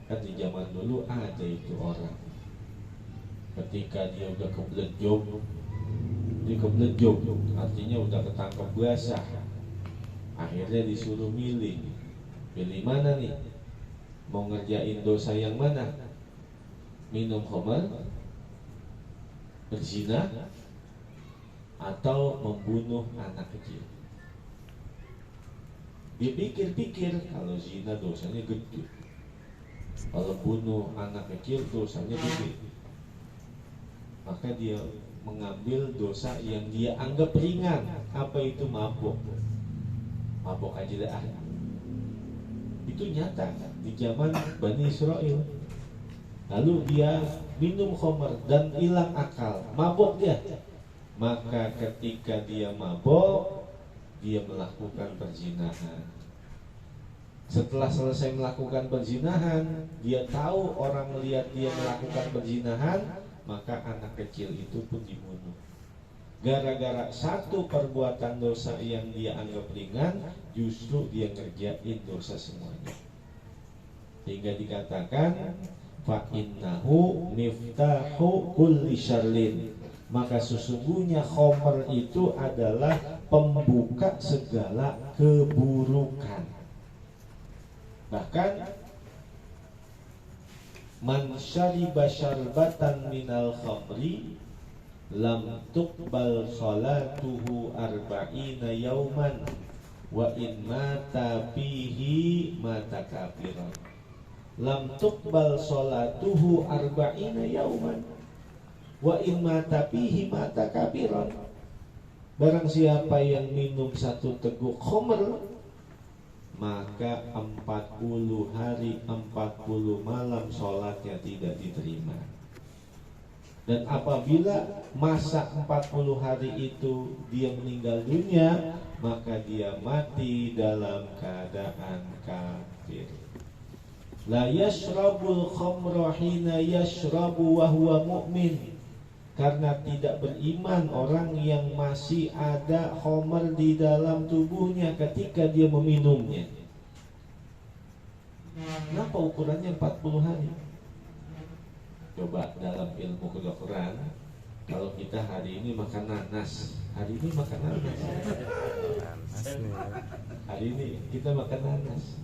Kan di zaman dulu ada itu orang, ketika dia udah kebelet job, artinya udah ketangkep basah, akhirnya disuruh pilih mana nih, mau ngerjain dosa yang mana, minum khamar, berzina, atau membunuh anak kecil. Dia pikir-pikir, kalau zina dosanya gede, kalau bunuh anak kecil dosanya gede, maka dia mengambil dosa yang dia anggap ringan. Apa itu? Mabok aja dah. Itu nyata di zaman Bani Israel. Lalu dia minum khamar dan hilang akal, mabok dia. Maka ketika dia mabok, dia melakukan perzinahan. Setelah selesai melakukan perzinahan, dia tahu orang melihat dia melakukan perzinahan, maka anak kecil itu pun dibunuh. Gara-gara satu perbuatan dosa yang dia anggap ringan, justru dia ngerjain dosa semuanya. Sehingga dikatakan fa innahu miftahu kulli syarrin, maka sesungguhnya khamr itu adalah pembuka segala keburukan. Bahkan man syariba syarbatan minal khamri lam tuqbal salatuhu arba'ina yauman wa in mata fihi mata kafiran. Lam tuqbal salatuhu arba'ina yauman wa in mata fihi mata kafiran. Barang siapa yang minum satu teguk khamr, maka 40 hari 40 malam sholatnya tidak diterima. Dan apabila masa 40 hari itu dia meninggal dunia, maka dia mati dalam keadaan kafir. La yashrabul khamra hina yashrabu wa huwa mu'min. Karena tidak beriman orang yang masih ada khamr di dalam tubuhnya ketika dia meminumnya. Kenapa ukurannya 40 hari? Coba dalam ilmu kedokteran, kalau kita hari ini makan nanas, hari ini makan nanas. Hari ini kita makan nanas.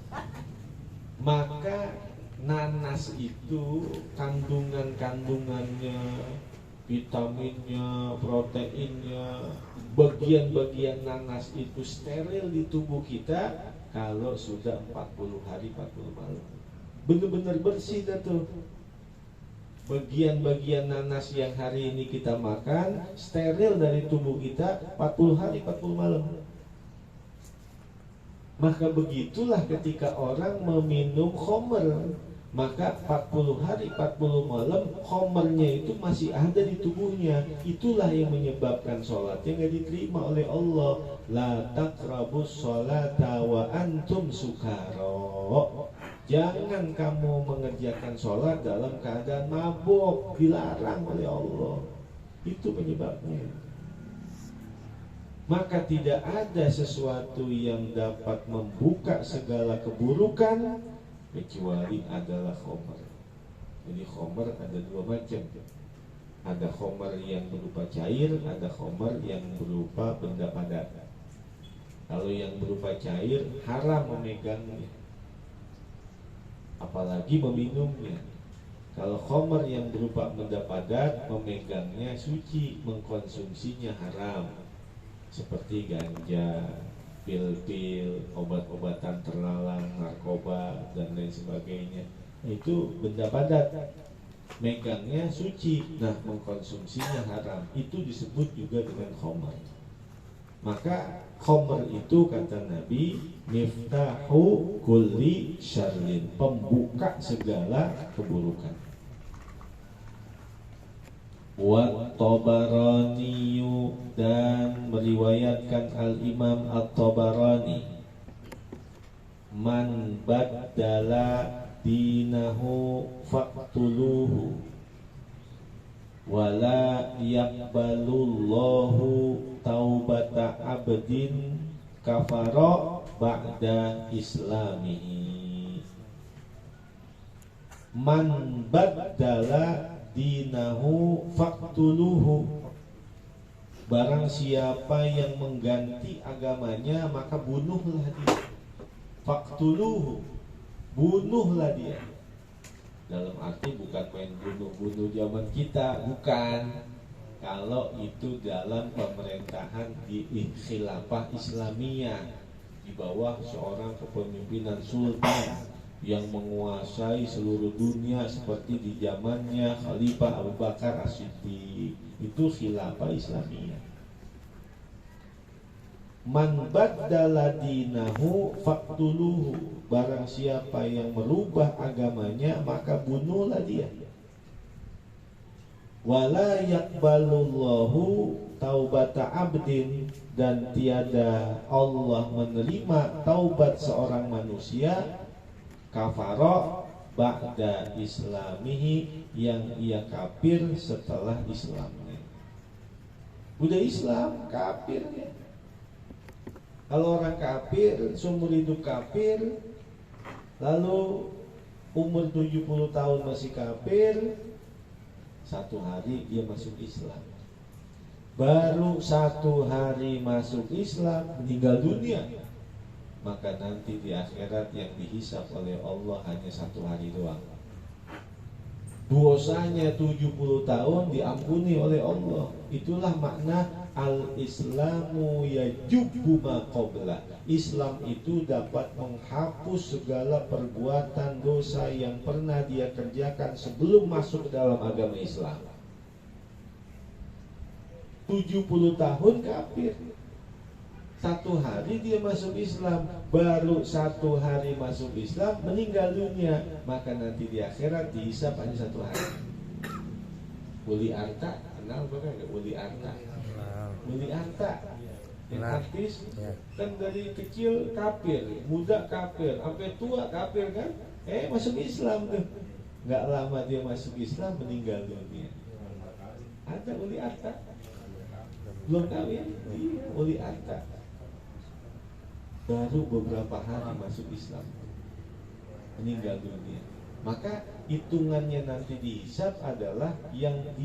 Maka nanas itu kandungannya, vitaminnya, proteinnya, bagian-bagian nanas itu steril di tubuh kita kalau sudah 40 hari 40 malam. Benar-benar bersih dah tuh. Bagian-bagian nanas yang hari ini kita makan steril dari tubuh kita 40 hari 40 malam. Maka begitulah ketika orang meminum khamr, maka 40 hari 40 malam khamrnya itu masih ada di tubuhnya. Itulah yang menyebabkan sholatnya nggak diterima oleh Allah. La taqrabus sholata wa antum sukara. Jangan kamu mengerjakan sholat dalam keadaan mabuk, dilarang oleh Allah. Itu penyebabnya. Maka tidak ada sesuatu yang dapat membuka segala keburukan kecuali adalah khamr. Jadi khamr ada dua macam. Ada khamr yang berupa cair, ada khamr yang berupa benda padat. Kalau yang berupa cair haram memegangnya, apalagi meminumnya. Kalau khamr yang berupa benda padat, memegangnya suci, mengkonsumsinya haram. Seperti ganja, pil-pil, obat-obatan terlarang, narkoba, dan lain sebagainya. Itu benda padat, megangnya suci, nah mengkonsumsinya haram. Itu disebut juga dengan khamr. Maka khamr itu kata Nabi, miftahu kulli syarrin, pembuka segala keburukan. Wa Tabarani, dan meriwayatkan Al-Imam At-Tabarani, man baddala dinahu faqtuluhu wala yaqbalullahu taubata abdin kafara ba'da islamihi. Man baddala dinahu faqtuluhu. Barang siapa yang mengganti agamanya, maka bunuhlah dia. Faqtuluhu, bunuhlah dia. Dalam arti bukan main bunuh-bunuh zaman kita, bukan. Kalau itu dalam pemerintahan di khilafah Islamiyah, di bawah seorang kepemimpinan sultan yang menguasai seluruh dunia seperti di zamannya Khalifah Abu Bakar As-Siddiq, itu khilafah Islamiyah. Man baddala dinahu faqtuluhu. Barang siapa yang merubah agamanya, maka bunuhlah dia. Wala yaqbalullahu taubata abdin. Dan tiada Allah menerima taubat seorang manusia kafara ba'da islamihi, yang ia kafir setelah Islamnya. Udah Islam, kafir ya. Kalau orang kafir, seumur hidup kafir, lalu umur 70 tahun masih kafir, satu hari dia masuk Islam. Baru satu hari masuk Islam, meninggal dunia. Maka nanti di akhirat yang dihisab oleh Allah hanya satu hari doang. Dosanya 70 tahun diampuni oleh Allah. Itulah makna al-islamu yajubbu ma qabla. Islam itu dapat menghapus segala perbuatan dosa yang pernah dia kerjakan sebelum masuk dalam agama Islam. 70 tahun kafir, satu hari dia masuk Islam, baru satu hari masuk Islam meninggal dunia, maka nanti di akhirat dihisab hanya satu hari. Uli Arta, kenal bukan? Uli Arta, Uli Arta yang artis kan dari kecil kafir, muda kafir, sampai tua kafir kan? Masuk Islam tuh, nggak lama dia masuk Islam meninggal dunia. Ada Uli Arta, belum kawin, iya, Uli Arta. Baru beberapa hari masuk Islam, meninggal dunia. Maka hitungannya nanti dihisab adalah yang dia